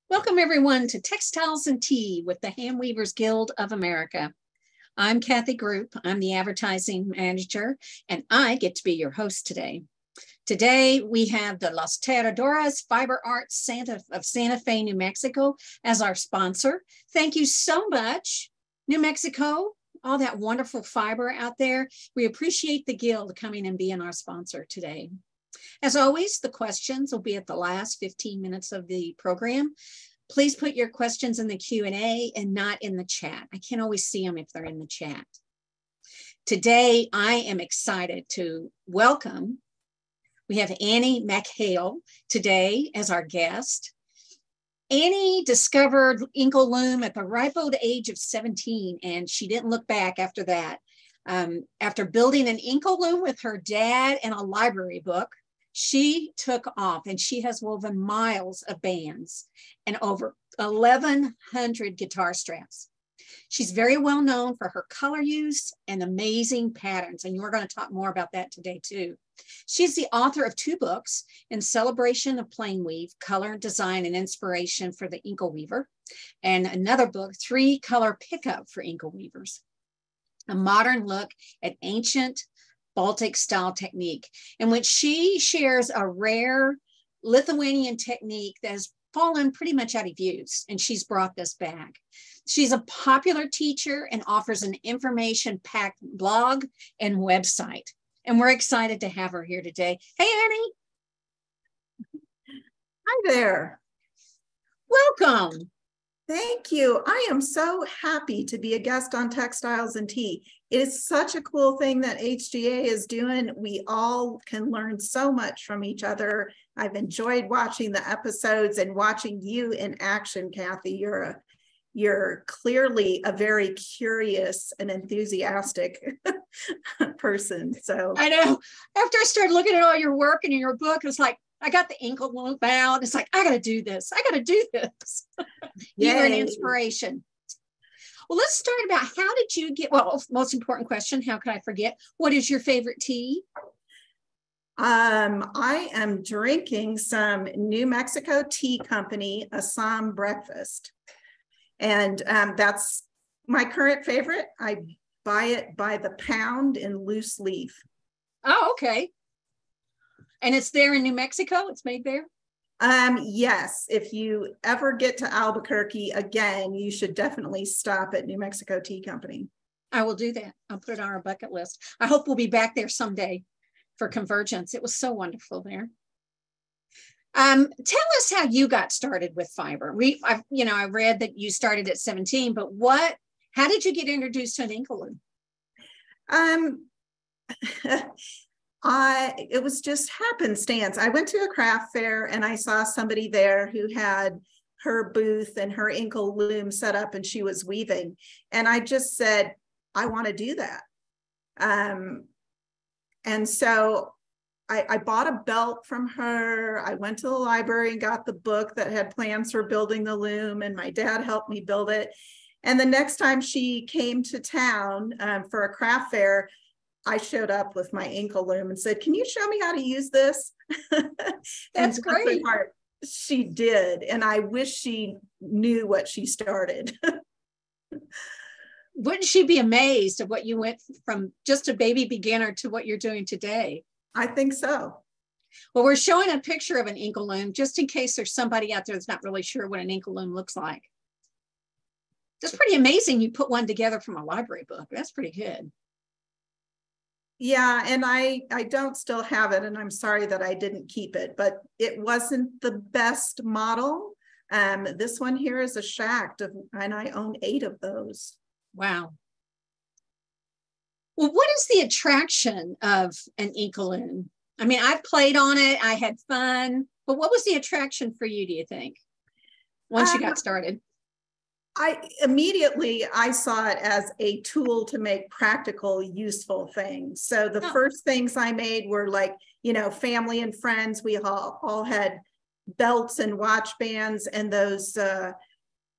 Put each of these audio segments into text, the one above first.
Welcome everyone to Textiles and Tea with the Handweavers Guild of America. I'm Kathy Group. I'm the advertising manager, and I get to be your host today. Today, we have the Los Tejedores Fiber Arts of Santa Fe, New Mexico as our sponsor. Thank you so much, New Mexico, all that wonderful fiber out there. We appreciate the Guild coming and being our sponsor today. As always, the questions will be at the last 15 minutes of the program. Please put your questions in the Q&A and not in the chat. I can't always see them if they're in the chat. Today, I am excited to welcome, we have Annie MacHale today as our guest. Annie discovered Inkle Loom at the ripe old age of 17, and she didn't look back after that. After building an Inkle Loom with her dad and a library book, she took off and she has woven miles of bands and over 1,100 guitar straps. She's very well known for her color use and amazing patterns, and we're going to talk more about that today too. She's the author of 2 books in celebration of plain weave, color, design, and inspiration for the Inkle Weaver, and another book, 3 Color Pickup for Inkle Weavers, a modern look at ancient Baltic style technique, in which she shares a rare Lithuanian technique that has fallen pretty much out of use, and she's brought this back. She's a popular teacher and offers an information-packed blog and website, and we're excited to have her here today. Hey, Annie. Hi there. Welcome. Thank you. I am so happy to be a guest on Textiles and Tea. It is such a cool thing that HGA is doing. We all can learn so much from each other. I've enjoyed watching the episodes and watching you in action, Kathy. You're clearly a very curious and enthusiastic person. So I know. After I started looking at all your work and in your book, it was like, I got the Inkle Loom out. It's like, I got to do this. I got to do this. You're an inspiration. Well, let's start about how did you get, well, most important question, how could I forget? What is your favorite tea? I am drinking some New Mexico Tea Company Assam breakfast. And that's my current favorite. I buy it by the pound in loose leaf. Oh, okay. And it's there in New Mexico? It's made there? Yes. If you ever get to Albuquerque again, you should definitely stop at New Mexico Tea Company. I will do that. I'll put it on our bucket list. I hope we'll be back there someday for Convergence. It was so wonderful there. Tell us how you got started with fiber. I read that you started at 17, but How did you get introduced to an ink loom? It was just happenstance. I went to a craft fair and I saw somebody there who had her booth and her inkle loom set up and she was weaving. And I just said, I want to do that. And so I bought a belt from her. I went to the library and got the book that had plans for building the loom, and my dad helped me build it. And the next time she came to town for a craft fair, I showed up with my inkle loom and said, can you show me how to use this? That's great. She did. And I wish she knew what she started. Wouldn't she be amazed at what you went from just a baby beginner to what you're doing today? I think so. Well, we're showing a picture of an inkle loom just in case there's somebody out there that's not really sure what an inkle loom looks like. That's pretty amazing. You put one together from a library book. That's pretty good. Yeah, and I don't still have it, and I'm sorry that I didn't keep it, but it wasn't the best model. This one here is a shaft, and I own 8 of those. Wow. Well, what is the attraction of an inkle loom? I mean, I've played on it, I had fun, but what was the attraction for you, do you think, once you got started? I saw it as a tool to make practical, useful things. So the first things I made were like, family and friends. We all had belts and watch bands and those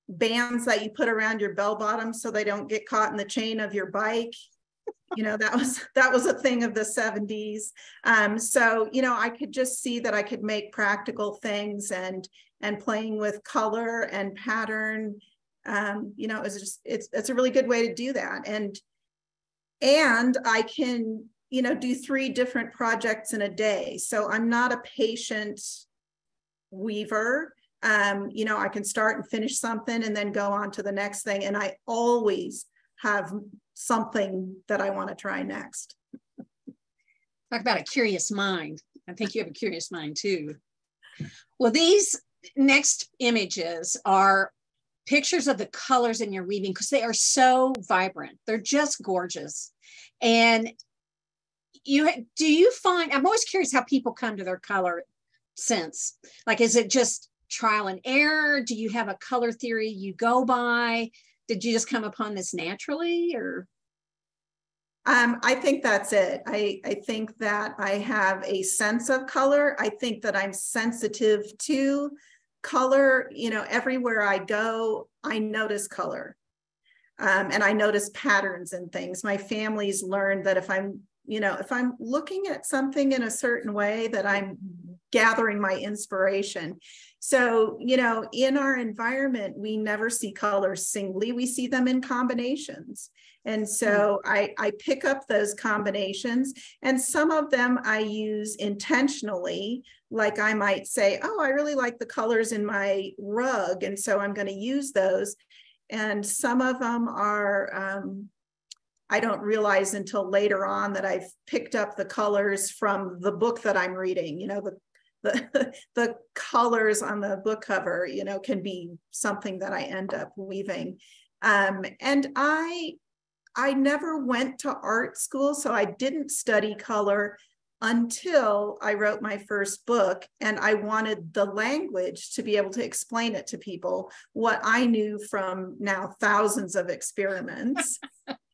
bands that you put around your bell bottoms so they don't get caught in the chain of your bike. That was a thing of the 70s. So, I could just see that I could make practical things and playing with color and pattern. It's a really good way to do that. And I can, do 3 different projects in a day. So I'm not a patient weaver. I can start and finish something and then go on to the next thing. And I always have something that I want to try next. Talk about a curious mind. I think you have a curious mind too. Well, these next images are pictures of the colors in your weaving because they are so vibrant. They're just gorgeous. And do you find, I'm always curious how people come to their color sense. Like, is it just trial and error? Do you have a color theory you go by? Did you just come upon this naturally, or? I think that's it. I think that I have a sense of color. I think that I'm sensitive to color. Everywhere I go, I notice color. And I notice patterns and things. My family's learned that if I'm looking at something in a certain way, that I'm gathering my inspiration. So, in our environment, we never see colors singly, we see them in combinations. And so I pick up those combinations, and some of them I use intentionally. Like I might say, oh, I really like the colors in my rug, and so I'm going to use those. And some of them are, I don't realize until later on that I've picked up the colors from the book that I'm reading. The colors on the book cover, can be something that I end up weaving. And I never went to art school, so I didn't study color until I wrote my first book, and I wanted the language to be able to explain it to people, what I knew from now thousands of experiments.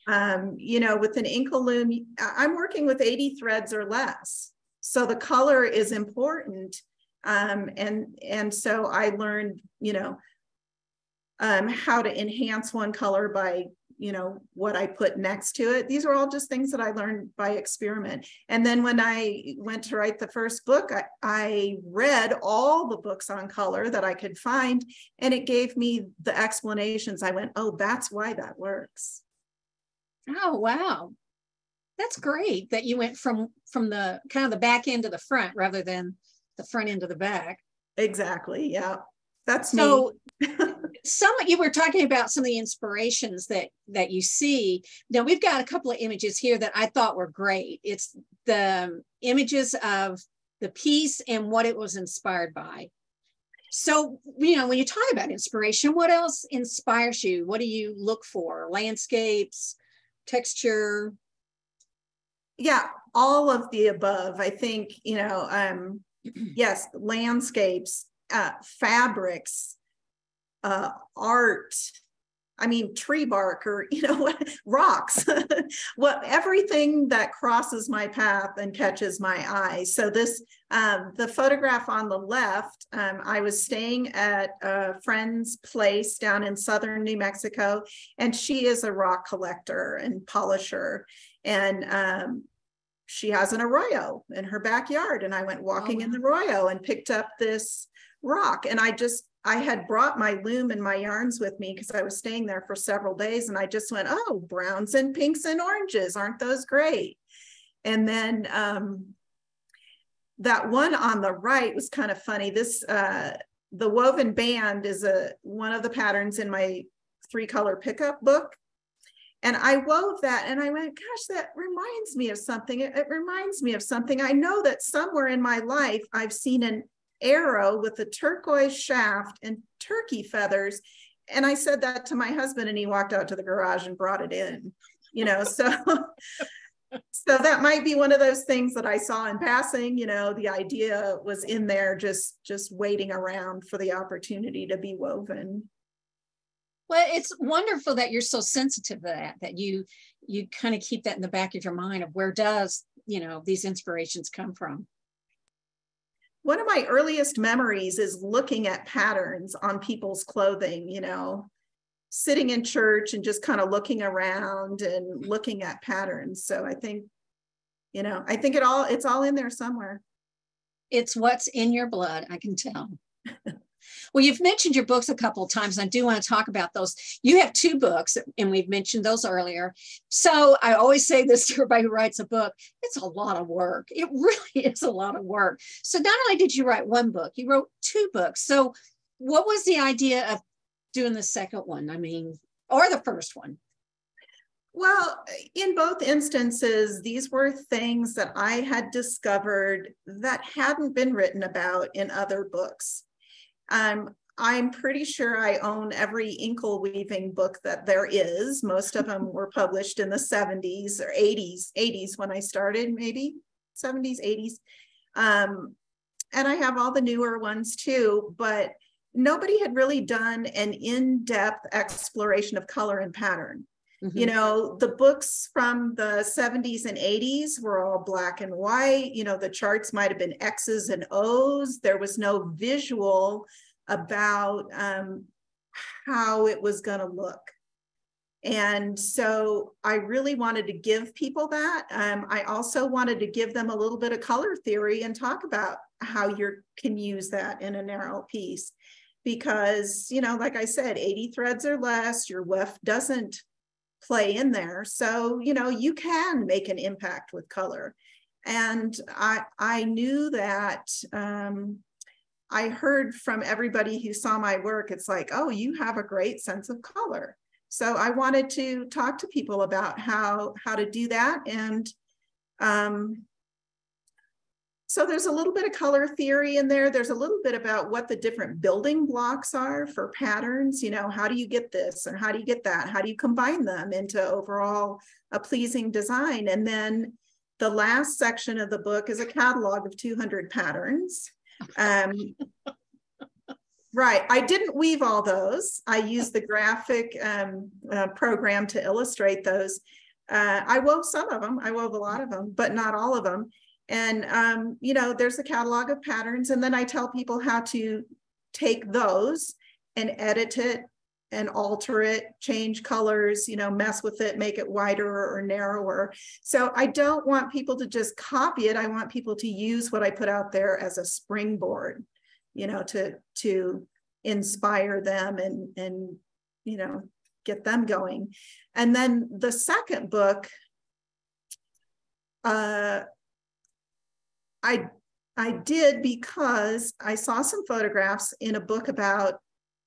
With an inkle loom, I'm working with 80 threads or less. So the color is important. And so I learned, how to enhance one color by, what I put next to it. These are all just things that I learned by experiment. And then when I went to write the first book, I read all the books on color that I could find, and it gave me the explanations. I went, oh, that's why that works. Oh, wow. That's great that you went from the kind of the back end to the front rather than the front end to the back. Exactly. Yeah. That's so me. You were talking about some of the inspirations that you see. Now we've got a couple of images here that I thought were great. It's the images of the piece and what it was inspired by. So, when you talk about inspiration, what else inspires you? What do you look for? Landscapes, texture? Yeah, all of the above. I think, yes, landscapes, fabrics, art, I mean, tree bark, or, rocks, everything that crosses my path and catches my eye. So this, the photograph on the left, I was staying at a friend's place down in southern New Mexico, and she is a rock collector and polisher. And she has an arroyo in her backyard. And I went walking in the arroyo and picked up this rock. And I had brought my loom and my yarns with me because I was staying there for several days. And I just went, oh, browns and pinks and oranges, aren't those great? And then that one on the right was kind of funny. This, the woven band is one of the patterns in my 3-color pickup book. And I wove that and I went, gosh, that reminds me of something. It reminds me of something. I know that somewhere in my life, I've seen an arrow with a turquoise shaft and turkey feathers. And I said that to my husband, and he walked out to the garage and brought it in, so that might be one of those things that I saw in passing. The idea was in there, just waiting around for the opportunity to be woven. Well, it's wonderful that you're so sensitive to that you kind of keep that in the back of your mind of where does, these inspirations come from. One of my earliest memories is looking at patterns on people's clothing, sitting in church and just kind of looking around and looking at patterns. So I think, it's all in there somewhere. It's what's in your blood, I can tell. Well, you've mentioned your books a couple of times. And I do want to talk about those. You have 2 books, and we've mentioned those earlier. So I always say this to everybody who writes a book, it's a lot of work. It really is a lot of work. So not only did you write 1 book, you wrote 2 books. So what was the idea of doing the second one? Or the first one? Well, in both instances, these were things that I had discovered that hadn't been written about in other books. I'm pretty sure I own every inkle weaving book that there is. Most of them were published in the 70s or 80s when I started, maybe 70s, 80s. And I have all the newer ones too, but nobody had really done an in-depth exploration of color and pattern. Mm-hmm. The books from the 70s and 80s were all black and white. The charts might have been X's and O's. There was no visual about how it was going to look. And so I really wanted to give people that. I also wanted to give them a little bit of color theory and talk about how you can use that in a narrow piece. Because, like I said, 80 threads or less, your weft doesn't play in there. So, you can make an impact with color. And I knew that I heard from everybody who saw my work, it's like, oh, you have a great sense of color. So I wanted to talk to people about how to do that. And so there's a little bit of color theory in there. There's a little bit about what the different building blocks are for patterns. How do you get this and how do you get that? How do you combine them into overall a pleasing design? And then the last section of the book is a catalog of 200 patterns. Right. I didn't weave all those. I used the graphic program to illustrate those. I wove some of them. I wove a lot of them, but not all of them. And, there's a catalog of patterns. And then I tell people how to take those and edit it and alter it, change colors, mess with it, make it wider or narrower. So I don't want people to just copy it. I want people to use what I put out there as a springboard, to inspire them and get them going. And then the second book, I did because I saw some photographs in a book about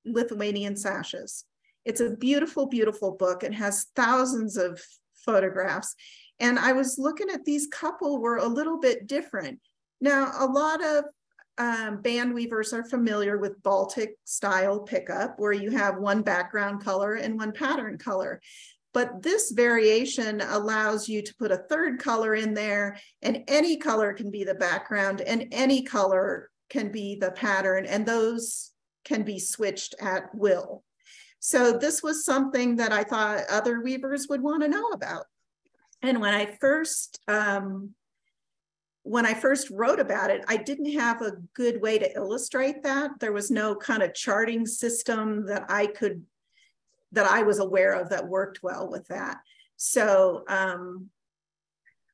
Lithuanian sashes. It's a beautiful, beautiful book. It has thousands of photographs. And I was looking at these couple were a little bit different. Now, a lot of band weavers are familiar with Baltic style pickup, where you have one background color and one pattern color. But this variation allows you to put a third color in there, and any color can be the background and any color can be the pattern, and those can be switched at will. So this was something that I thought other weavers would want to know about. And when I first wrote about it, I didn't have a good way to illustrate that. There was no kind of charting system that I was aware of that worked well with that. So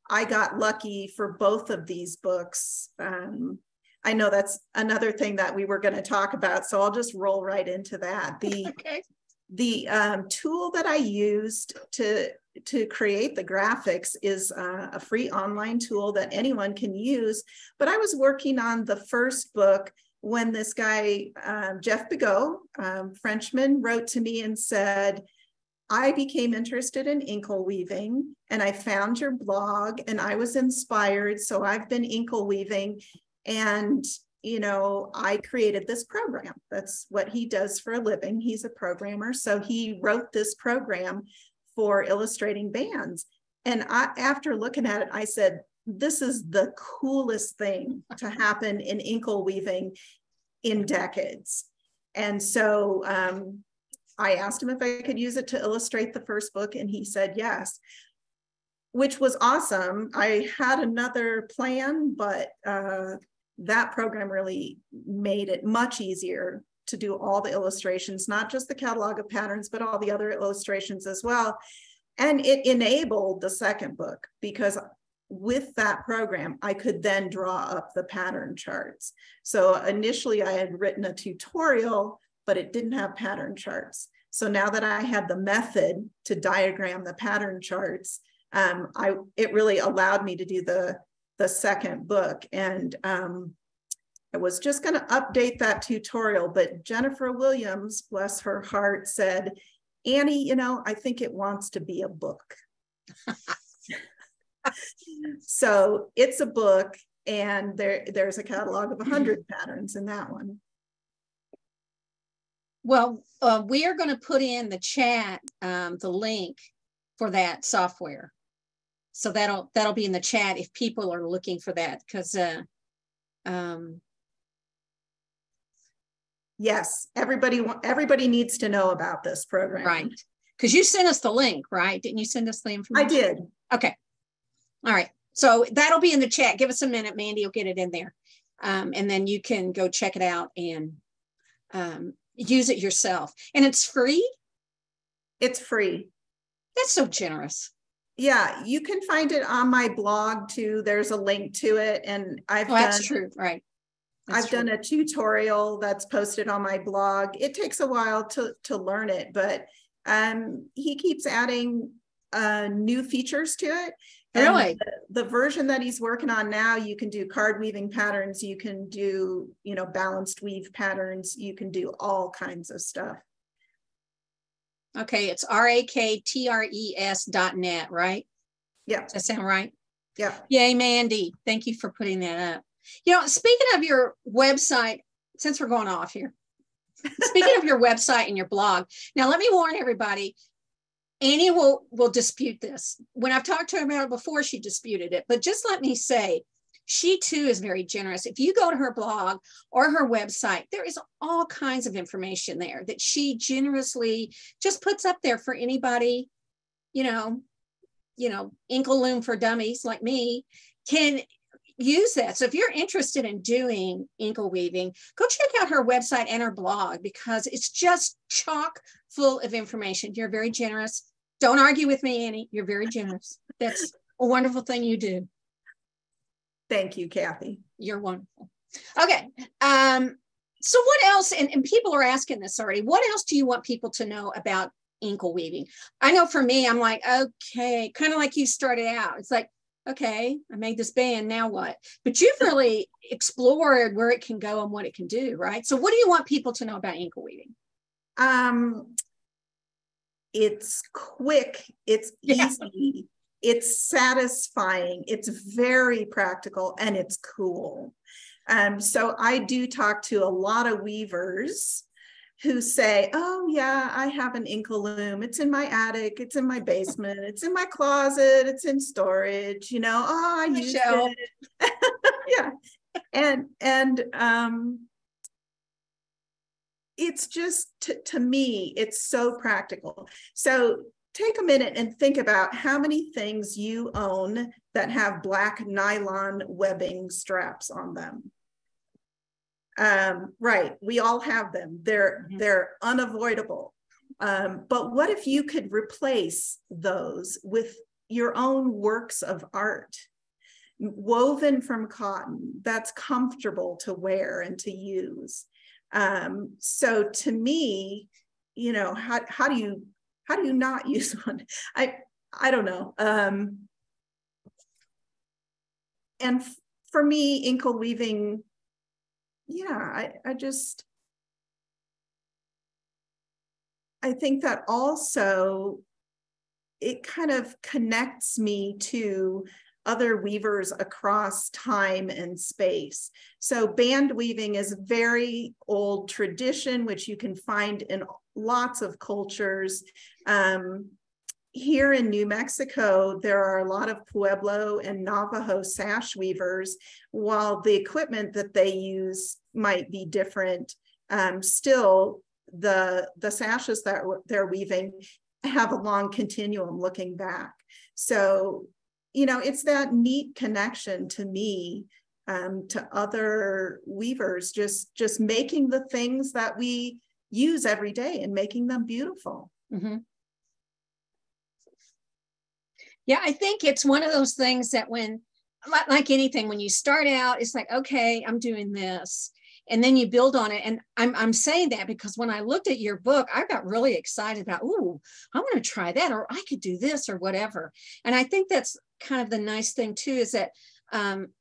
I got lucky for both of these books. I know that's another thing that we were going to talk about, so I'll just roll right into that. The tool that I used to create the graphics is a free online tool that anyone can use. But I was working on the first book when this guy, Jeff Bigot, Frenchman, wrote to me and said, I became interested in inkle weaving and I found your blog and I was inspired. So I've been inkle weaving, and I created this program. That's what he does for a living. He's a programmer. So he wrote this program for illustrating bands. And after looking at it, I said, this is the coolest thing to happen in inkle weaving in decades. And so I asked him if I could use it to illustrate the first book, and he said yes, which was awesome. I had another plan, but that program really made it much easier to do all the illustrations, not just the catalog of patterns, but all the other illustrations as well. And it enabled the second book, because with that program, I could then draw up the pattern charts. So initially I had written a tutorial, but it didn't have pattern charts. So now that I had the method to diagram the pattern charts, it really allowed me to do the second book. And I was just going to update that tutorial, but Jennifer Williams, bless her heart, said, Annie, I think it wants to be a book. So it's a book, and there's a catalog of 100 patterns in that one. Well, we are going to put in the chat the link for that software. So that'll be in the chat if people are looking for that, because yes, everybody needs to know about this program. Right. Because you sent us the link, right? Didn't you send us the information? I did. Okay. All right. So that'll be in the chat. Give us a minute. Mandy will get it in there. And then you can go check it out and use it yourself. And it's free? It's free. That's so generous. Yeah, you can find it on my blog too. There's a link to it. And that's true. Right. I've done a tutorial that's posted on my blog. It takes a while to learn it, but he keeps adding new features to it. And really? The version that he's working on now, you can do card weaving patterns, you can do, balanced weave patterns, you can do all kinds of stuff. Okay, it's raktres.net, right? Yeah. Does that sound right? Yeah. Yay, Mandy. Thank you for putting that up. Speaking of your website, since we're going off here, speaking of your website and your blog, now let me warn everybody, Annie will dispute this. When I've talked to her about it before, she disputed it. But just let me say, she too is very generous. If you go to her blog or her website, there is all kinds of information there that she generously just puts up there for anybody, inkle loom for dummies like me can use that. So if you're interested in doing inkle weaving, go check out her website and her blog, because it's just chock full of information. You're very generous. Don't argue with me, Annie. You're very generous. That's a wonderful thing you do. Thank you, Kathy. You're wonderful. Okay. So what else, and people are asking this already, what else do you want people to know about inkle weaving? I know for me, I'm like, okay, kind of like you started out. It's like, okay, I made this band, now what? But you've really explored where it can go and what it can do, right? So what do you want people to know about inkle weaving? It's quick, it's easy, it's satisfying, it's very practical, and it's cool. So I do talk to a lot of weavers who say, oh yeah, I have an inkle loom. It's in my attic, it's in my basement, it's in my closet, it's in storage, you know, oh, I used it. Yeah. And it's just, to me, it's so practical. So take a minute and think about how many things you own that have black nylon webbing straps on them. Right, we all have them. They're unavoidable. But what if you could replace those with your own works of art, woven from cotton, that's comfortable to wear and to use? So to me, you know, how do you not use one? I don't know. And for me, inkle weaving, yeah, I think that also it kind of connects me to other weavers across time and space. So band weaving is a very old tradition, which you can find in lots of cultures. Here in New Mexico, there are a lot of Pueblo and Navajo sash weavers. While the equipment that they use might be different, still the sashes that they're weaving have a long continuum looking back. So, you know, it's that neat connection to me, to other weavers, just making the things that we use every day and making them beautiful. Mm-hmm. Yeah, I think it's one of those things that when, like anything, when you start out, it's like, okay, I'm doing this. And then you build on it. And I'm saying that because when I looked at your book, I got really excited about, ooh, I want to try that, or I could do this or whatever. And I think that's kind of the nice thing too, is that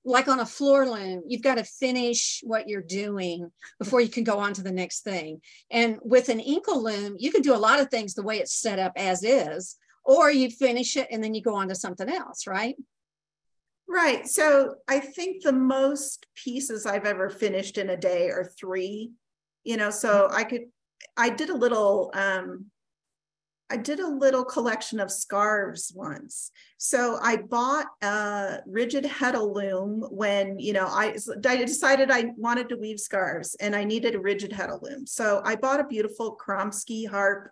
like on a floor loom, you've got to finish what you're doing before you can go on to the next thing. And with an inkle loom, you can do a lot of things the way it's set up as is, or you finish it and then you go on to something else, right? Right. So I think the most pieces I've ever finished in a day are 3, you know, so I did a little collection of scarves once. So I bought a rigid heddle loom when, you know, I decided I wanted to weave scarves and I needed a rigid heddle loom. So I bought a beautiful Kromsky harp,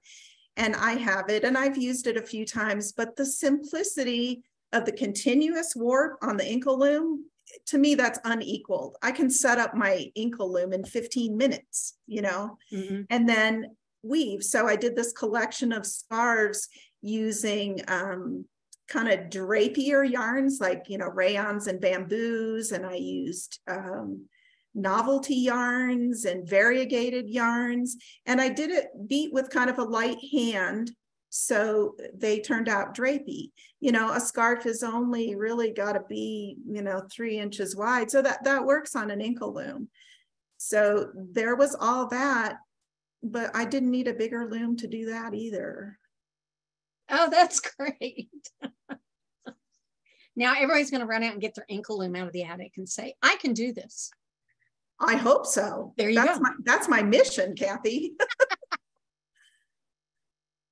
and I have it and I've used it a few times, but the simplicity of the continuous warp on the inkle loom, to me, that's unequaled. I can set up my inkle loom in 15 minutes, you know, and then weave. So I did this collection of scarves using kind of drapier yarns, like, you know, rayons and bamboos, and I used novelty yarns and variegated yarns, and I did it beat with kind of a light hand, so they turned out drapey. You know, a scarf is only really got to be, you know, 3 inches wide, so that works on an inkle loom. So there was all that, but I didn't need a bigger loom to do that either. Oh, that's great. Now everybody's going to run out and get their inkle loom out of the attic and say, I can do this. I hope so. There you go. That's my mission, Kathy.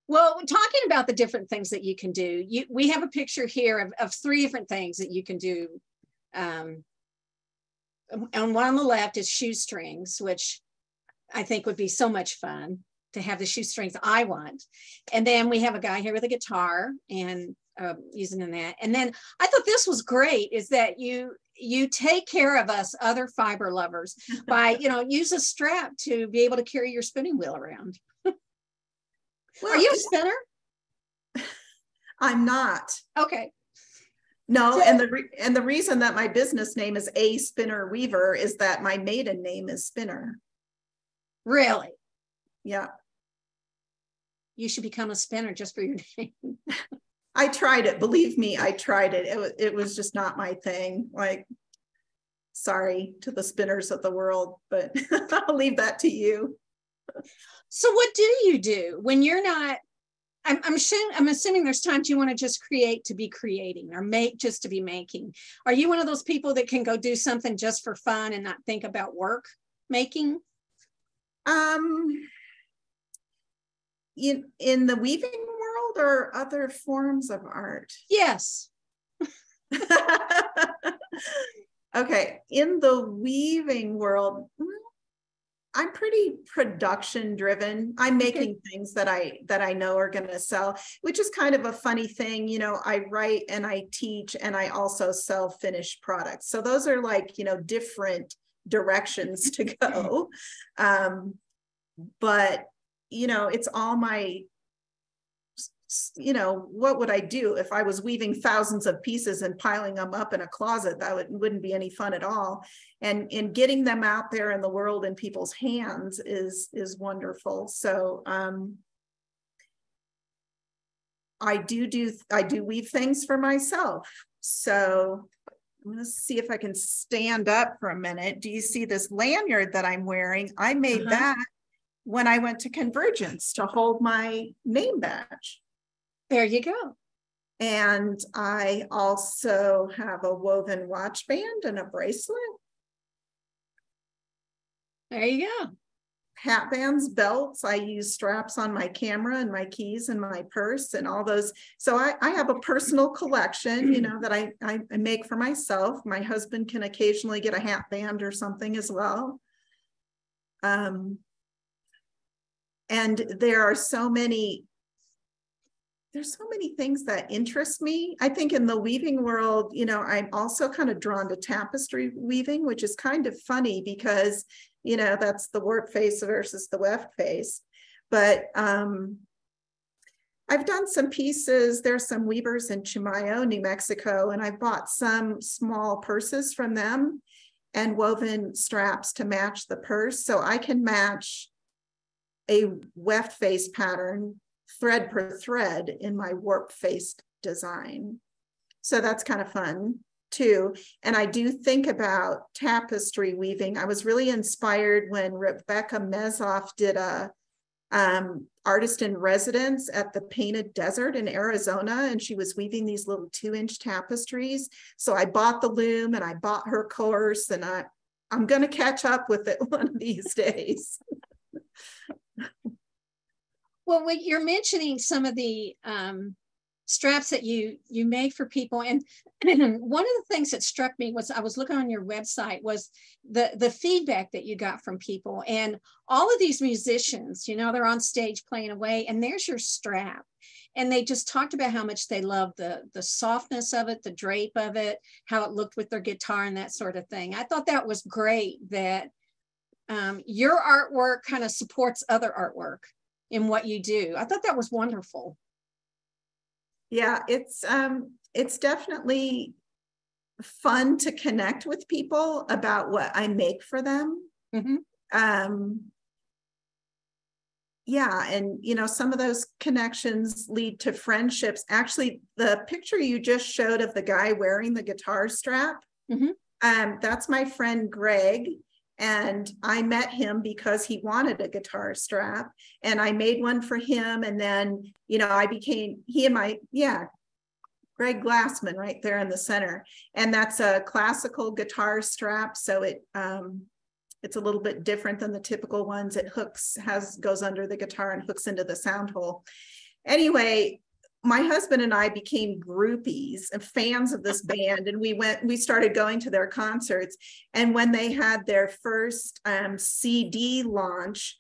Well, talking about the different things that you can do, we have a picture here of 3 different things that you can do. And one on the left is shoestrings, which I think would be so much fun to have the shoestrings I want. And then we have a guy here with a guitar and using that. And then I thought this was great, is that you take care of us other fiber lovers by, you know, use a strap to be able to carry your spinning wheel around. Well, are you a spinner? I'm not. Okay. No, so, and the reason that my business name is A Spinner Weaver is that my maiden name is Spinner. Really? Yeah. You should become a spinner just for your name. I tried it. Believe me, I tried it. It was just not my thing. Like, sorry to the spinners of the world, but I'll leave that to you. So what do you do when you're not I'm assuming there's times you want to just create to be creating or make just to be making. Are you one of those people that can go do something just for fun and not think about work making? In the weaving world or other forms of art? Yes. Okay, in the weaving world, I'm pretty production driven. I'm making things that I know are going to sell, which is kind of a funny thing. You know, I write and I teach and I also sell finished products. So those are like, you know, different directions to go. But, you know, it's all my, you know, what would I do if I was weaving thousands of pieces and piling them up in a closet? That wouldn't be any fun at all. And in getting them out there in the world in people's hands is wonderful. So I do weave things for myself. So I'm going to see if I can stand up for a minute. Do you see this lanyard that I'm wearing? I made that when I went to Convergence to hold my name badge. There you go. And I also have a woven watch band and a bracelet. There you go. Hat bands, belts. I use straps on my camera and my keys and my purse and all those. So I have a personal collection, you know, that I make for myself. My husband can occasionally get a hat band or something as well. And there are so many things that interest me. I think in the weaving world, you know, I'm also kind of drawn to tapestry weaving, which is kind of funny because, you know, that's the warp face versus the weft face. But I've done some pieces. There's some weavers in Chimayo, New Mexico, and I bought some small purses from them and woven straps to match the purse. So I can match a weft face pattern thread per thread in my warp faced design. So that's kind of fun too. And I do think about tapestry weaving. I was really inspired when Rebecca Mezoff did a artist in residence at the Painted Desert in Arizona, and she was weaving these little 2-inch tapestries. So I bought the loom and I bought her course, and I'm going to catch up with it one of these days. Well, when you're mentioning some of the straps that you make for people, and one of the things that struck me was I was looking on your website was the feedback that you got from people, and all of these musicians, you know, they're on stage playing away, and there's your strap, and they just talked about how much they love the softness of it, the drape of it, how it looked with their guitar and that sort of thing. I thought that was great that your artwork kind of supports other artwork in what you do. I thought that was wonderful. Yeah, it's definitely fun to connect with people about what I make for them. Yeah, and you know, some of those connections lead to friendships. Actually, the picture you just showed of the guy wearing the guitar strap, that's my friend Greg. And I met him because he wanted a guitar strap, and I made one for him. And then, you know, Greg Glassman right there in the center. And that's a classical guitar strap. So it's a little bit different than the typical ones. It goes under the guitar and hooks into the sound hole. Anyway, my husband and I became groupies and fans of this band, and we started going to their concerts. And when they had their first CD launch,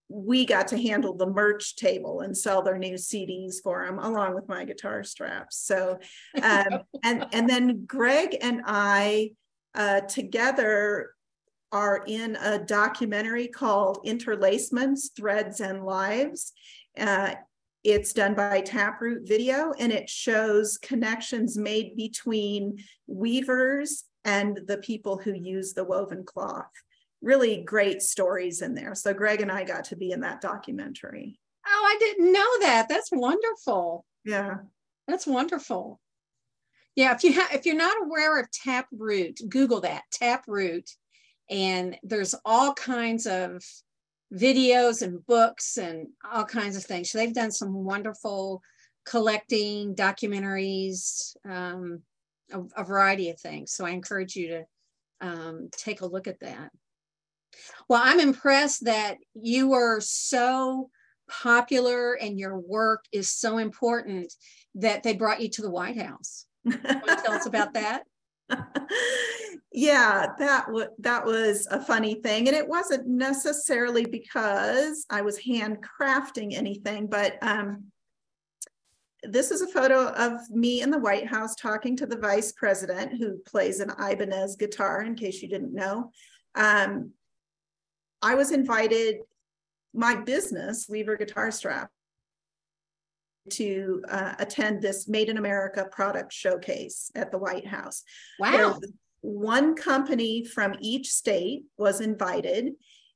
we got to handle the merch table and sell their new CDs for them, along with my guitar straps. So, and then Greg and I together are in a documentary called Interlacements, Threads and Lives. It's done by Taproot Video, and it shows connections made between weavers and the people who use the woven cloth. Really great stories in there. So Greg and I got to be in that documentary. Oh, I didn't know that. That's wonderful. Yeah. That's wonderful. Yeah, if you're not aware of Taproot, Google that, Taproot. And there's all kinds of videos and books and all kinds of things. So they've done some wonderful collecting, documentaries, a variety of things. So I encourage you to take a look at that. Well, I'm impressed that you are so popular and your work is so important that they brought you to the White House. Want to tell us about that? Yeah, that was a funny thing. And it wasn't necessarily because I was handcrafting anything, but this is a photo of me in the White House talking to the vice president, who plays an Ibanez guitar, in case you didn't know. I was invited, my business, Weaver Guitar Strap, to attend this Made in America product showcase at the White House. Wow. One company from each state was invited,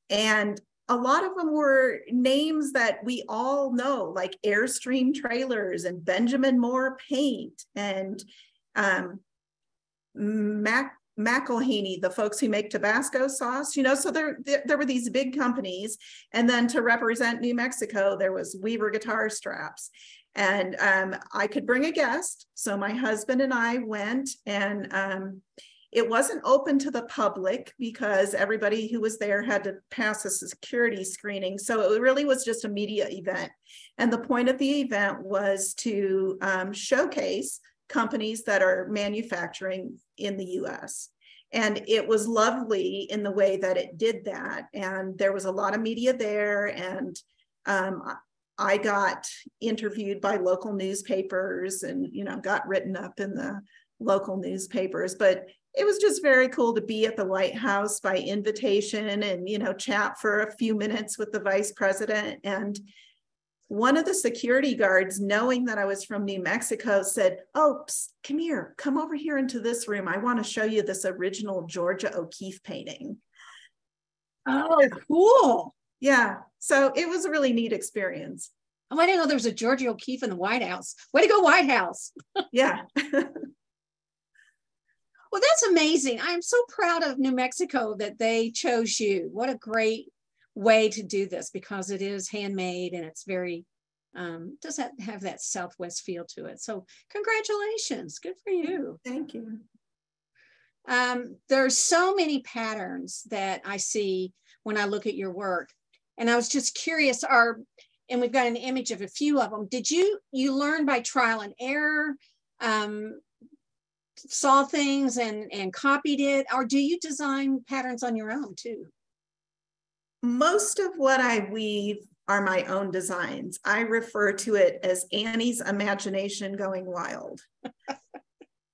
and a lot of them were names that we all know, like Airstream Trailers and Benjamin Moore Paint and MacHale, the folks who make Tabasco sauce, you know, so there were these big companies. And then to represent New Mexico, there was Weaver Guitar Straps. And I could bring a guest. So my husband and I went, and it wasn't open to the public because everybody who was there had to pass a security screening. So it really was just a media event. And the point of the event was to showcase companies that are manufacturing in the US. And it was lovely in the way that it did that. And there was a lot of media there. And I got interviewed by local newspapers and, you know, got written up in the local newspapers. But it was just very cool to be at the White House by invitation and, you know, chat for a few minutes with the vice president. And one of the security guards, knowing that I was from New Mexico, said, "Oh, psst, come here, come over here into this room. I want to show you this original Georgia O'Keeffe painting." Oh, cool. Yeah, so it was a really neat experience. Oh, I didn't know there was a Georgia O'Keeffe in the White House. Way to go, White House. Yeah. Well, that's amazing. I'm so proud of New Mexico that they chose you. What a great way to do this, because it is handmade and it's very, does have that Southwest feel to it. So congratulations. Good for you. Thank you. There's so many patterns that I see when I look at your work. And I was just curious, and we've got an image of a few of them. Did you learn by trial and error? Saw things and copied it, or do you design patterns on your own too? Most of what I weave are my own designs. I refer to it as Annie's imagination going wild.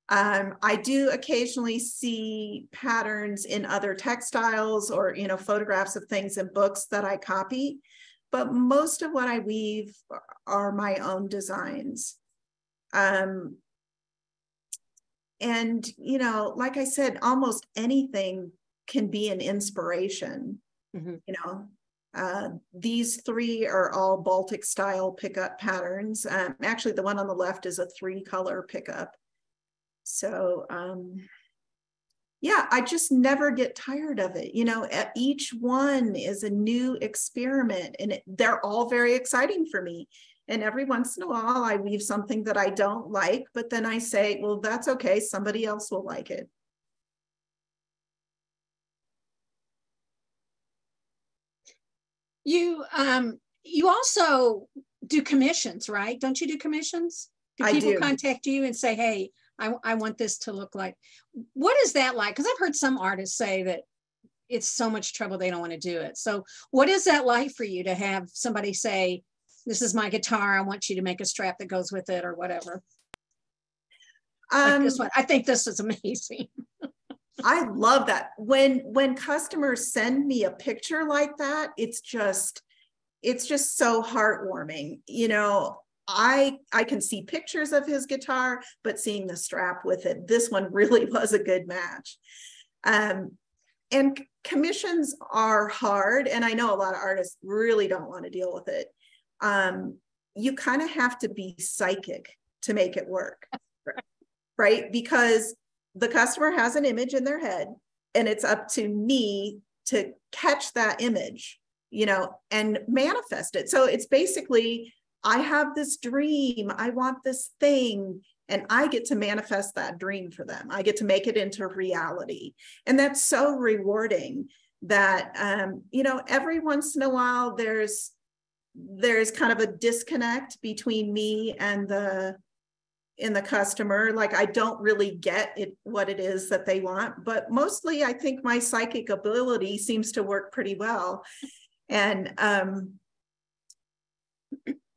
I do occasionally see patterns in other textiles or, you know, photographs of things in books that I copy, but most of what I weave are my own designs. And, you know, like I said, almost anything can be an inspiration. Mm-hmm. You know, these three are all Baltic style pickup patterns. Actually, the one on the left is a 3-color pickup. So, yeah, I just never get tired of it. You know, each one is a new experiment, and they're all very exciting for me. And every once in a while, I weave something that I don't like, but then I say, well, that's okay. Somebody else will like it. You also do commissions, right? Don't you do commissions? Do people contact you and say, hey, I want this to look like? What is that like? Because I've heard some artists say that it's so much trouble they don't want to do it. So what is that like for you to have somebody say, this is my guitar, I want you to make a strap that goes with it or whatever? Like this one. I think this is amazing. I love that. When customers send me a picture like that, it's just so heartwarming. You know, I can see pictures of his guitar, but seeing the strap with it, this one really was a good match. And commissions are hard, and I know a lot of artists really don't want to deal with it. You kind of have to be psychic to make it work, right? Because the customer has an image in their head, and it's up to me to catch that image. and manifest it. So it's basically, I have this dream, I want this thing, and I get to manifest that dream for them. I get to make it into reality. And that's so rewarding that, every once in a while, there's kind of a disconnect between me and the customer. Like, I don't really get it, what it is that they want, but mostly I think my psychic ability seems to work pretty well. And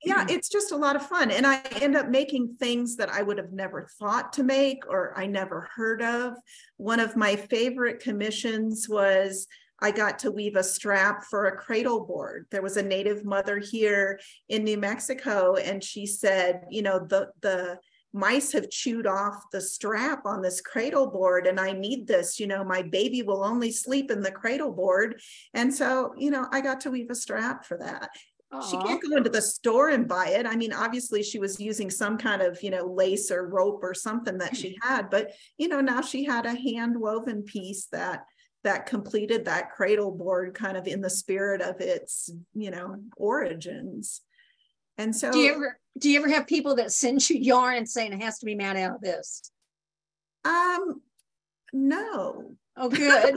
yeah, it's just a lot of fun. And I end up making things that I would have never thought to make, or I never heard of. One of my favorite commissions was I got to weave a strap for a cradle board. There was a native mother here in New Mexico, and she said, the mice have chewed off the strap on this cradle board, and I need this, my baby will only sleep in the cradle board. And so, I got to weave a strap for that. Aww. She can't go into the store and buy it. I mean, obviously she was using some kind of, lace or rope or something that she had, but, now she had a hand woven piece that completed that cradle board kind of in the spirit of its, origins. And so do you ever have people that send you yarn saying it has to be made out of this? No. Oh, good.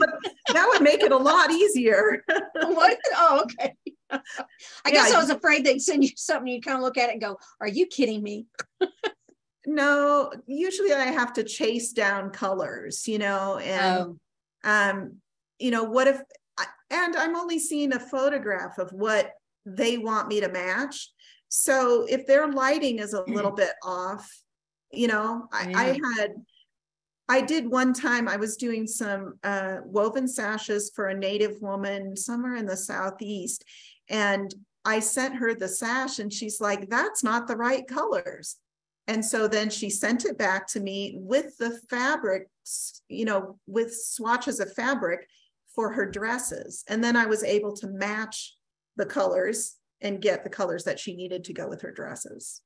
That would make it a lot easier. What? Oh, okay. I guess I was afraid they'd send you something, you kind of look at it and go, are you kidding me? No, usually I have to chase down colors, and what if, and I'm only seeing a photograph of what they want me to match. So if their lighting is a little bit off, I did one time, I was doing some woven sashes for a native woman somewhere in the Southeast. And I sent her the sash and she's like, that's not the right colors. And so then she sent it back to me with the fabrics, with swatches of fabric for her dresses. And then I was able to match the colors and get the colors that she needed to go with her dresses.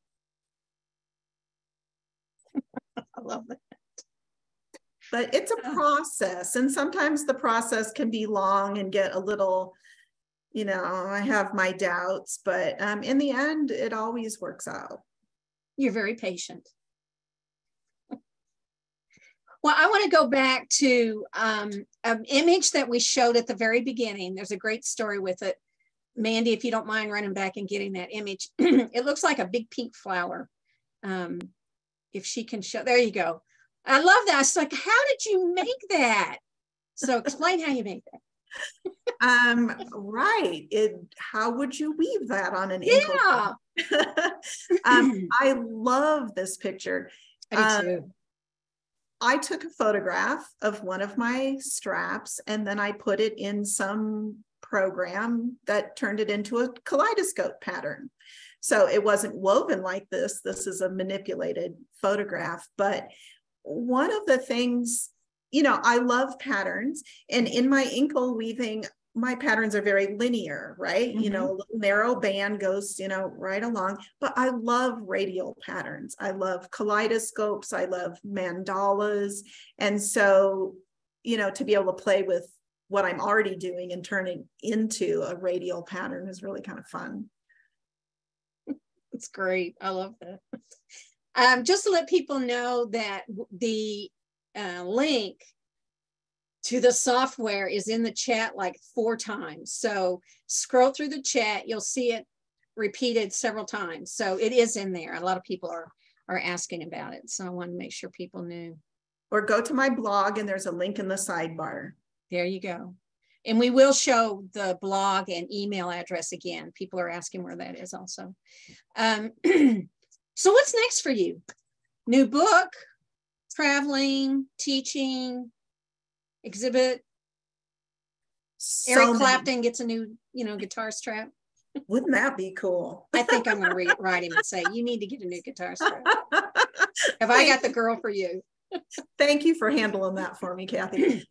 I love that. But it's a process, and sometimes the process can be long and get a little, I have my doubts, but in the end, it always works out. You're very patient. Well, I want to go back to an image that we showed at the very beginning. There's a great story with it. Mandy, if you don't mind running back and getting that image. It looks like a big pink flower. If she can show, there you go. I love that. It's like, how did you make that? So explain how you made that. Right. How would you weave that on an yeah. I love this picture. I do too. I took a photograph of one of my straps and then I put it in some program that turned it into a kaleidoscope pattern. So it wasn't woven like this. This is a manipulated photograph, but one of the things, I love patterns, and in my inkle weaving, my patterns are very linear, right? Mm-hmm. A little narrow band goes, right along, but I love radial patterns. I love kaleidoscopes. I love mandalas. And so, to be able to play with what I'm already doing and turn it into a radial pattern is really kind of fun. It's great. I love that. Just to let people know that the link to the software is in the chat like 4 times. So scroll through the chat, you'll see it repeated several times. So it is in there. A lot of people are asking about it. So I want to make sure people knew. Or go to my blog and there's a link in the sidebar. There you go. And we will show the blog and email address again. People are asking where that is also. So what's next for you? New book, traveling, teaching, exhibit? Eric Clapton gets a new, guitar strap. Wouldn't that be cool? I think I'm going to write him and say, you need to get a new guitar strap. Have I got the girl for you? Thank you for handling that for me, Kathy.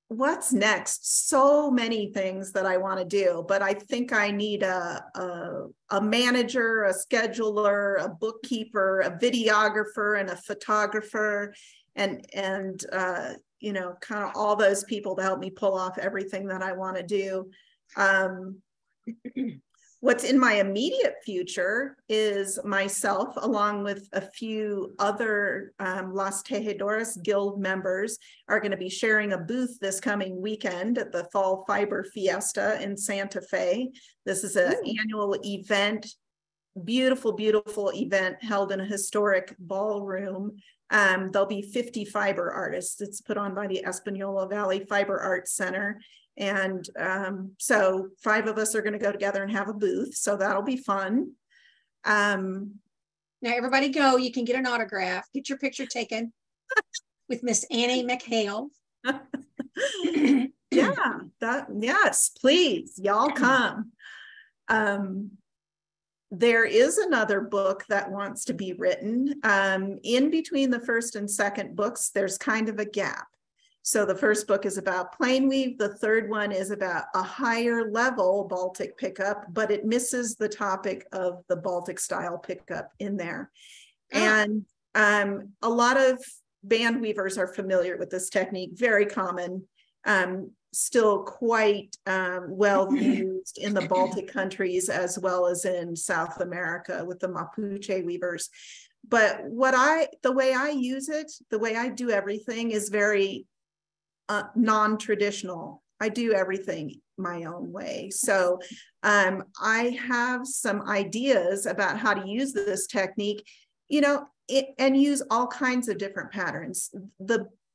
What's next? So many things that I want to do, but I think I need a manager, a scheduler, a bookkeeper, a videographer, and a photographer, and kind of all those people to help me pull off everything that I want to do. Um, what's in my immediate future is myself, along with a few other Los Tejedores Guild members, are going to be sharing a booth this coming weekend at the Fall Fiber Fiesta in Santa Fe. This is an annual event, beautiful, beautiful event held in a historic ballroom. There'll be 50 fiber artists. It's put on by the Espanola Valley Fiber Arts Center. And so 5 of us are going to go together and have a booth. So that'll be fun. Now everybody go, you can get an autograph, get your picture taken with Miss Annie MacHale. Yes, please, y'all come. There is another book that wants to be written. In between the first and second books, there's kind of a gap. So the first book is about plain weave. The third one is about a higher level Baltic pickup, but it misses the topic of the Baltic style pickup in there. And a lot of band weavers are familiar with this technique, very common, still quite well used in the Baltic countries as well as in South America with the Mapuche weavers. But the way I use it, the way I do everything is very non-traditional. I do everything my own way. So I have some ideas about how to use this technique, and use all kinds of different patterns.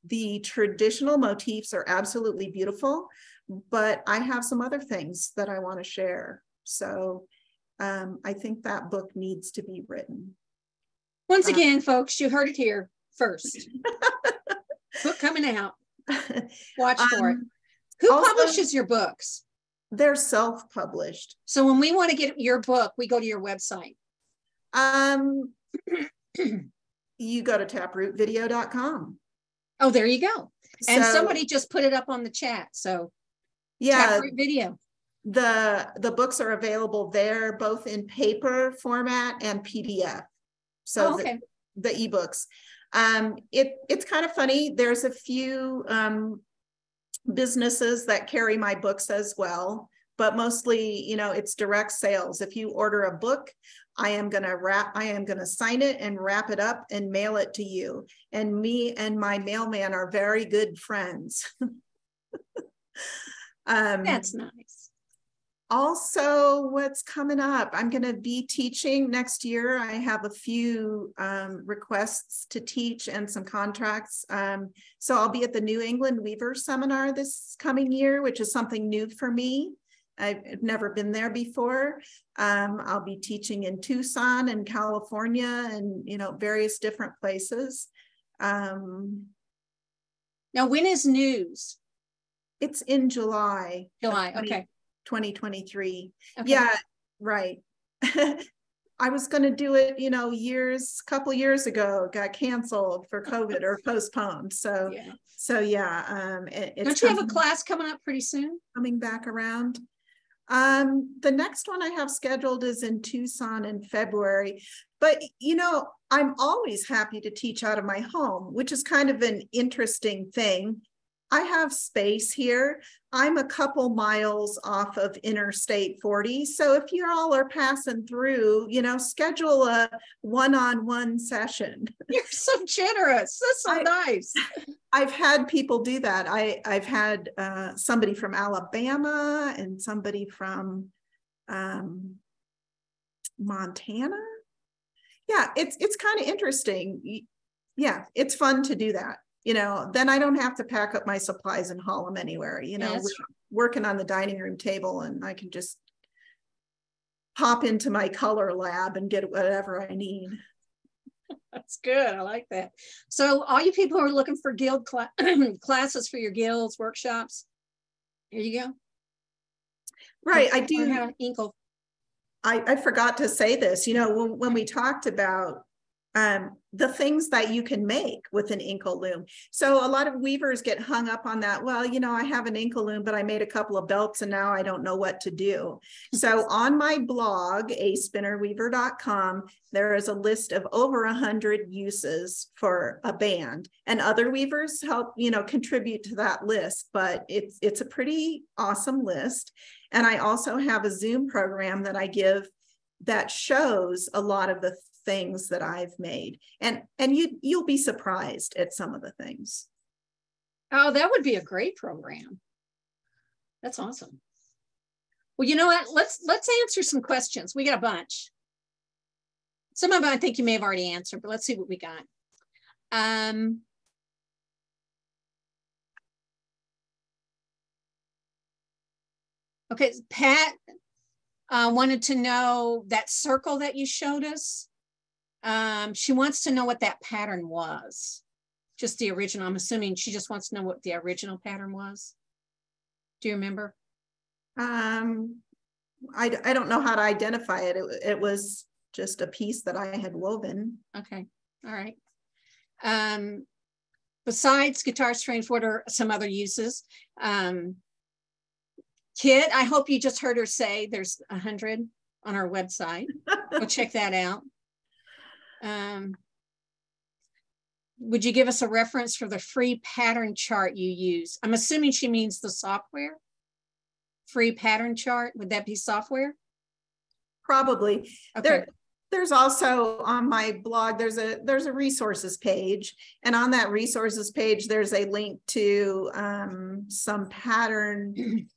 The traditional motifs are absolutely beautiful, but I have some other things that I want to share. So I think that book needs to be written. Once again, folks, you heard it here first. Book coming out. Watch for it. Who also publishes your books? They're self-published. So when we want to get your book, we go to your website. You go to taprootvideo.com. Oh, there you go. And somebody just put it up on the chat. So yeah, Taproot Video. The books are available there, both in paper format and PDF. So the ebooks. It's kind of funny. There's a few businesses that carry my books as well, but mostly, it's direct sales. If you order a book, I am going to sign it and wrap it up and mail it to you. And me and my mailman are very good friends. That's nice. Also, what's coming up? I'm going to be teaching next year. I have a few requests to teach and some contracts. So I'll be at the New England Weaver Seminar this coming year, which is something new for me. I've never been there before. I'll be teaching in Tucson and California and, various different places. Now, when is news? It's in July. Okay. 2023. Okay. Yeah, right. I was going to do it, couple years ago, got canceled for COVID or postponed. So yeah. Don't you have a class coming up pretty soon? Coming back around. The next one I have scheduled is in Tucson in February, but I'm always happy to teach out of my home, which is kind of an interesting thing. I have space here. I'm a couple miles off of Interstate 40. So if you all are passing through, schedule a one-on-one session. You're so generous. That's so nice. I've had people do that. I've had somebody from Alabama and somebody from Montana. Yeah, it's kind of interesting. Yeah, it's fun to do that. Then I don't have to pack up my supplies and haul them anywhere. We're working on the dining room table and I can just pop into my color lab and get whatever I need. That's good. I like that. So all you people who are looking for guild classes for your guilds, workshops, here you go. Right. I do. I forgot to say this, when we talked about the things that you can make with an inkle loom. So a lot of weavers get hung up on that. Well, you know, I have an inkle loom, but I made a couple of belts and now I don't know what to do. So on my blog, aspinnerweaver.com, there is a list of over 100 uses for a band, and other weavers help, you know, contribute to that list, but it's a pretty awesome list. And I also have a Zoom program that I give that shows a lot of the things that I've made, and you'll be surprised at some of the things. Oh, that would be a great program. That's awesome. Well, you know what? Let's answer some questions. We got a bunch. Some of them I think you may have already answered, but let's see what we got. Okay, Pat wanted to know that circle that you showed us. She wants to know what that pattern was. Just the original. I'm assuming she just wants to know what the original pattern was. Do you remember? I don't know how to identify it. It was just a piece that I had woven. Okay. All right. Besides guitar strings, what are some other uses? Kit, I hope you just heard her say there's 100 on our website. Go check that out. Would you give us a reference for the free pattern chart you use? I'm assuming she means the software. Free pattern chart, would that be software? Probably. Okay. There's also on my blog, there's a resources page, and on that resources page, there's a link to some pattern,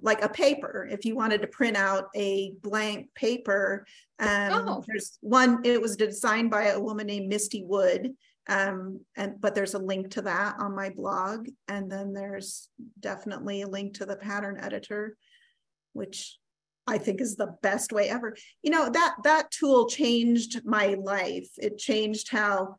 like a paper. If you wanted to print out a blank paper, there's one. It was designed by a woman named Misty Wood, but there's a link to that on my blog, and then there's definitely a link to the pattern editor, which I think is the best way ever. You know, that tool changed my life. It changed how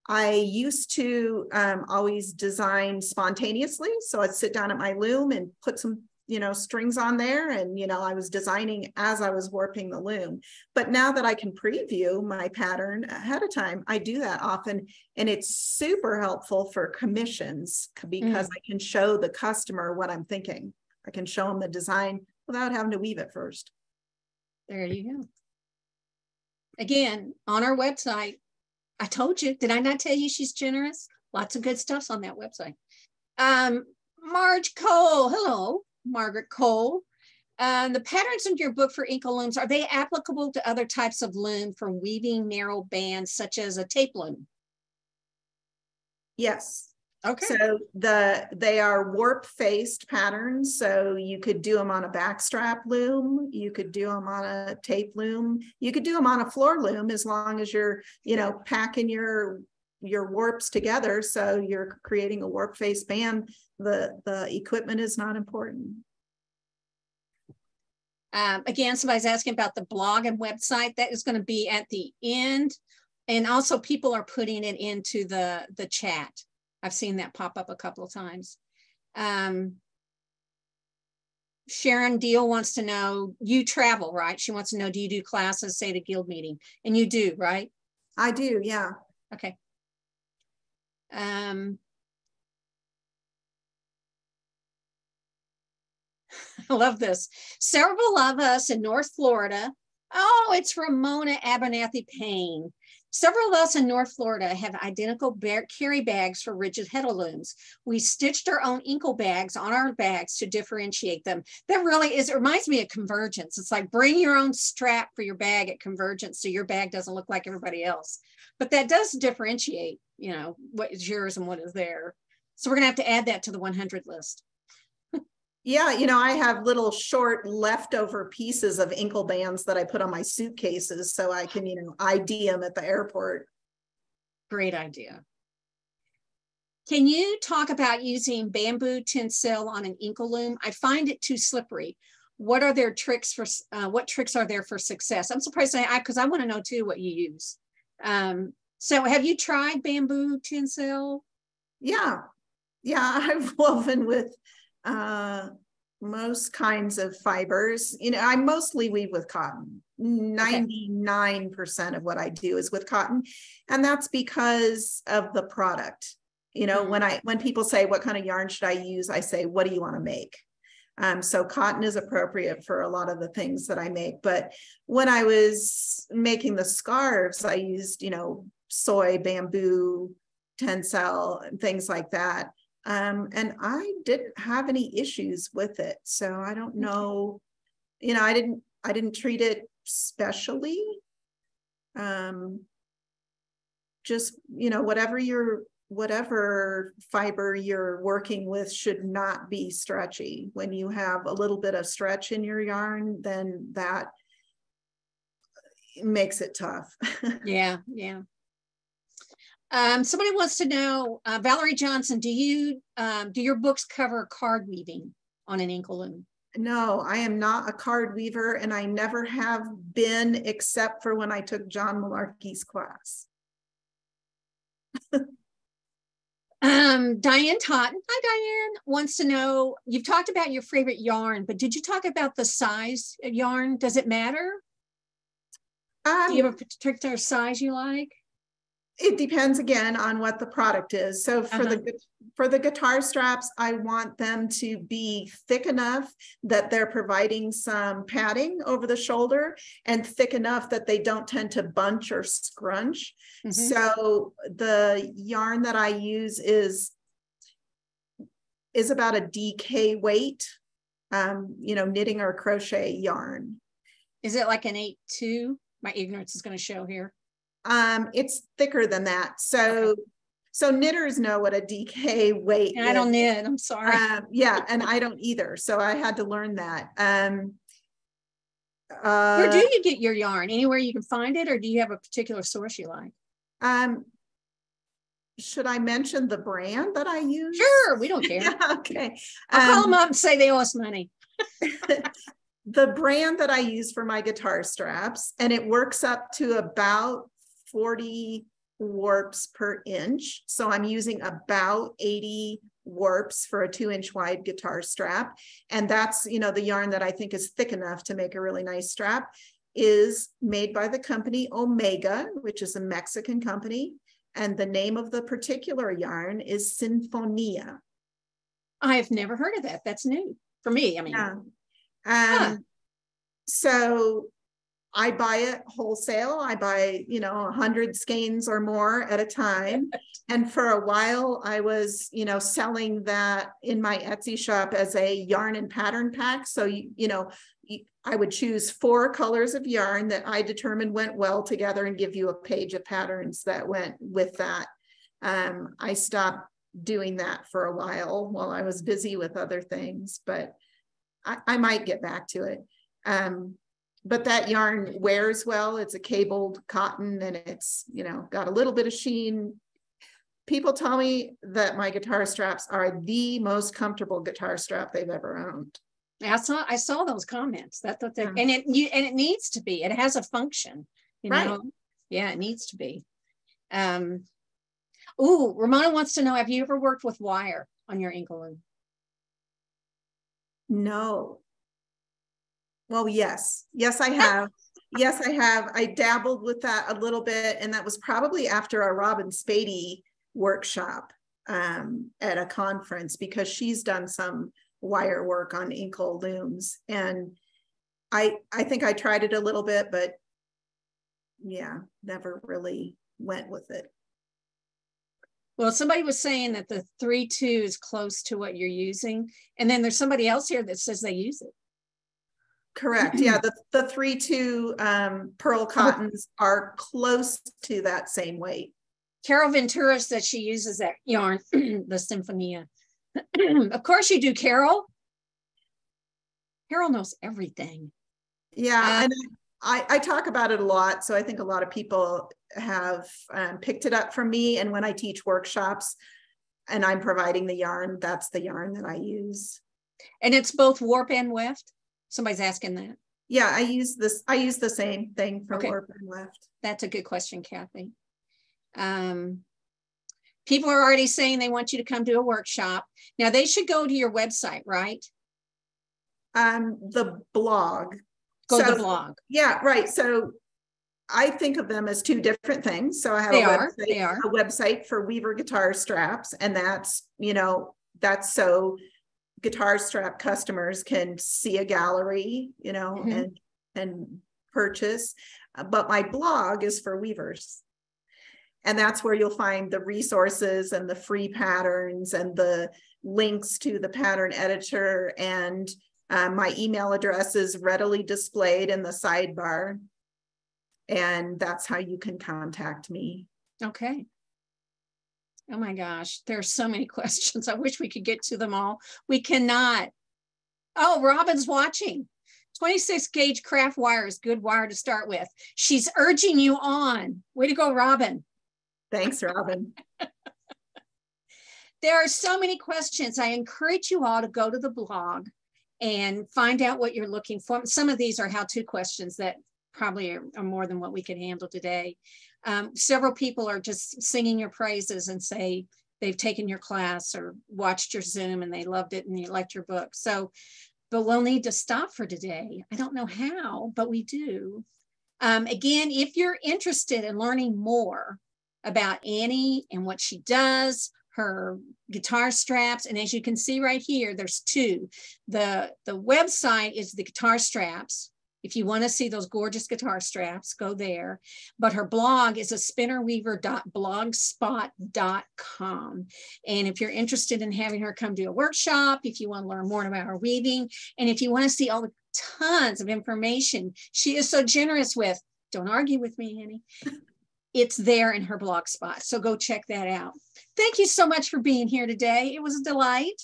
I used to always design spontaneously. So I'd sit down at my loom and put some, you know, strings on there, and, you know, I was designing as I was warping the loom. But now that I can preview my pattern ahead of time, I do that often, and it's super helpful for commissions because I can show the customer what I'm thinking. I can show them the design without having to weave it first. There you go. Again, on our website, I told you, did I not tell you she's generous? Lots of good stuff's on that website. Marge Cole, hello, Margaret Cole. The patterns in your book for inkle looms, are they applicable to other types of loom for weaving narrow bands, such as a tape loom? Yes. Okay. So they are warp faced patterns. So you could do them on a backstrap loom. You could do them on a tape loom. You could do them on a floor loom, as long as you're, you know, packing your warps together. So you're creating a warp face band. The equipment is not important. Again, somebody's asking about the blog and website. That is going to be at the end. And also people are putting it into the chat. I've seen that pop up a couple of times. Sharon Deal wants to know, you travel, right? She wants to know, do you do classes, say the guild meeting? And you do, right? I do, yeah. Okay. I love this. Several of us in North Florida. Oh, it's Ramona Abernathy Payne. Several of us in North Florida have identical carry bags for rigid heddle looms. We stitched our own inkle bags on our bags to differentiate them. That really is, it reminds me of Convergence. It's like bring your own strap for your bag at Convergence so your bag doesn't look like everybody else. But that does differentiate, you know, what is yours and what is there. So we're gonna have to add that to the 100 list. Yeah, you know, I have little short leftover pieces of inkle bands that I put on my suitcases so I can, you know, ID them at the airport. Great idea. Can you talk about using bamboo tinsel on an inkle loom? I find it too slippery. What are their tricks for, what tricks are there for success? I'm surprised, because I want to know too what you use. So have you tried bamboo tinsel? Yeah, I've woven with most kinds of fibers. You know, I mostly weave with cotton. 99% of what I do is with cotton. And that's because of the product. You know, when people say, what kind of yarn should I use? I say, what do you want to make? So cotton is appropriate for a lot of the things that I make. But when I was making the scarves, I used, you know, soy, bamboo, tencel, and things like that. And I didn't have any issues with it. So I don't know, you know, I didn't treat it specially. Just, you know, whatever fiber you're working with should not be stretchy. When you have a little bit of stretch in your yarn, then that makes it tough. Yeah. Somebody wants to know, Valerie Johnson, do your books cover card weaving on an ankle loom? No, I am not a card weaver, and I never have been, except for when I took John Malarkey's class. Diane Totten, hi Diane, wants to know, you've talked about your favorite yarn, but did you talk about the size of yarn? Does it matter? Do you have a particular size you like? It depends again on what the product is. So for the guitar straps, I want them to be thick enough that they're providing some padding over the shoulder, and thick enough that they don't tend to bunch or scrunch. So the yarn that I use is about a DK weight, you know, knitting or crochet yarn. Is it like an 8-2? My ignorance is going to show here. It's thicker than that. So knitters know what a DK weight is. I don't knit, I'm sorry. Yeah, and I don't either. So I had to learn that. Where do you get your yarn? Anywhere you can find it, or do you have a particular source you like? Should I mention the brand that I use? Sure, we don't care. Yeah, okay. I'll call them up and say they owe us money. The brand that I use for my guitar straps, and it works up to about 40 warps per inch. So I'm using about 80 warps for a 2-inch wide guitar strap. And that's, you know, the yarn that I think is thick enough to make a really nice strap, is made by the company Omega, which is a Mexican company. And the name of the particular yarn is Sinfonia. I've never heard of that. That's new for me. I mean, so I buy it wholesale. I buy, you know, 100 skeins or more at a time. And for a while I was, you know, selling that in my Etsy shop as a yarn and pattern pack. So, you know, I would choose 4 colors of yarn that I determined went well together and give you a page of patterns that went with that. I stopped doing that for a while I was busy with other things, but I might get back to it. But that yarn wears well. It's a cabled cotton, and it's, you know, got a little bit of sheen. People tell me that my guitar straps are the most comfortable guitar strap they've ever owned. I saw those comments. That's what they're, and it needs to be. It has a function, you know. Yeah, it needs to be. Ooh, Ramona wants to know, have you ever worked with wire on your ankle loom? No. Well, yes, I have. Yes, I have. I dabbled with that a little bit, and that was probably after a Robin Spady workshop at a conference, because she's done some wire work on ankle looms, and I think I tried it a little bit, but yeah, never really went with it. Well, somebody was saying that the 3-2 is close to what you're using, and then there's somebody else here that says they use it. Correct. Yeah, the 3-2 pearl cottons are close to that same weight. Carol Ventura said she uses that yarn, the Sinfonia. Of course you do, Carol. Carol knows everything. Yeah, and I talk about it a lot, so I think a lot of people have picked it up from me. And when I teach workshops and I'm providing the yarn, that's the yarn that I use. And it's both warp and weft? Somebody's asking that. Yeah, I use the same thing for warp and weft. That's a good question, Kathy. People are already saying they want you to come to a workshop. Now they should go to your website, right? The blog. Go to the blog. Yeah, right. So I think of them as two different things. So I have a website for Weaver guitar straps, and that's, that's so guitar strap customers can see a gallery, and purchase. But my blog is for weavers. And that's where you'll find the resources and the free patterns and the links to the pattern editor. And my email address is readily displayed in the sidebar. And that's how you can contact me. Okay. Oh my gosh, there's so many questions. I wish we could get to them all. We cannot. Oh, Robin's watching. 26 gauge craft wire is good wire to start with. She's urging you on. Way to go, Robin. Thanks, Robin. There are so many questions. I encourage you all to go to the blog and find out what you're looking for. Some of these are how-to questions that probably are more than what we can handle today. Several people are just singing your praises and say they've taken your class or watched your Zoom and they loved it and they liked your book. So, but we'll need to stop for today. I don't know how, but we do. Again, if you're interested in learning more about Annie and what she does, her guitar straps, and as you can see right here, there's two. The website is the guitar straps. If you want to see those gorgeous guitar straps, go there. But her blog is a spinnerweaver.blogspot.com. And if you're interested in having her come to a workshop, if you want to learn more about her weaving, and if you want to see all the tons of information she is so generous with, don't argue with me, Annie. It's there in her blog spot. So go check that out. Thank you so much for being here today. It was a delight.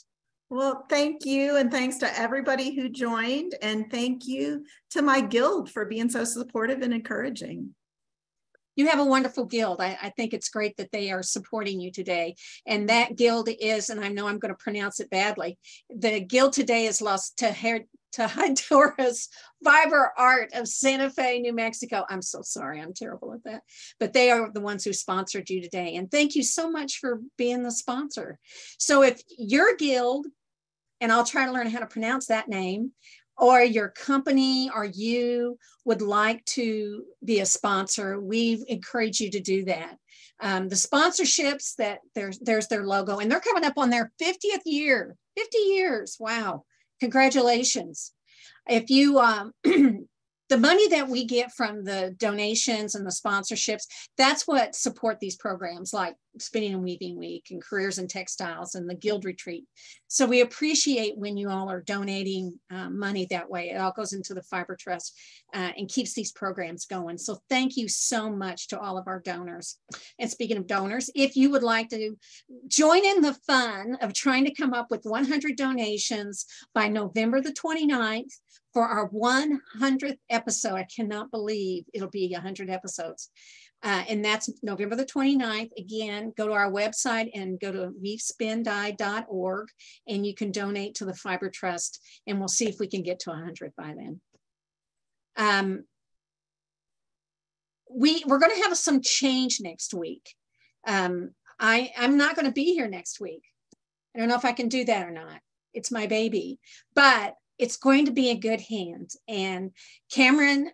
Well, thank you. And thanks to everybody who joined. And thank you to my guild for being so supportive and encouraging. You have a wonderful guild. I think it's great that they are supporting you today. And that guild is, and I know I'm going to pronounce it badly, the guild today is Los Tejedores Fiber Art of Santa Fe, New Mexico. I'm so sorry. I'm terrible at that. But they are the ones who sponsored you today. And thank you so much for being the sponsor. So if your guild, and I'll try to learn how to pronounce that name, or your company or you would like to be a sponsor, we encourage you to do that. The sponsorships, that there's their logo, and they're coming up on their 50th year, 50 years. Wow. Congratulations. If you, the money that we get from the donations and the sponsorships, that's what support these programs like Spinning and Weaving Week and Careers in Textiles and the Guild Retreat. So we appreciate when you all are donating money that way. It all goes into the Fiber Trust and keeps these programs going. So thank you so much to all of our donors. And speaking of donors, if you would like to join in the fun of trying to come up with 100 donations by November the 29th, for our 100th episode. I cannot believe it'll be 100 episodes. And that's November the 29th. Again, go to our website and go to weavespindye.org and you can donate to the Fiber Trust, and we'll see if we can get to 100 by then. We're going to have some change next week. I'm not going to be here next week. I don't know if I can do that or not. It's my baby, but it's going to be in good hands. And Cameron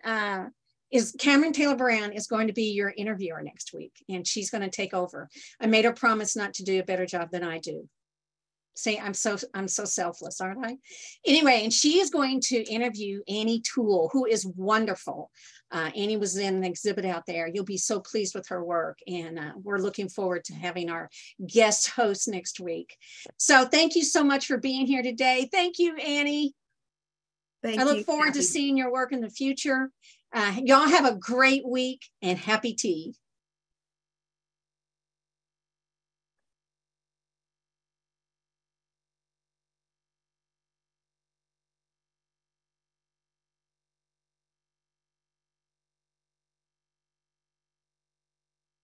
Taylor Brown is going to be your interviewer next week, and she's going to take over. I made her promise not to do a better job than I do. See, I'm so selfless, aren't I? Anyway, and she is going to interview Annie Toole, who is wonderful. Annie was in an exhibit out there. You'll be so pleased with her work, and we're looking forward to having our guest host next week. So thank you so much for being here today. Thank you, Annie. I look forward to seeing your work in the future. Y'all have a great week, and happy tea.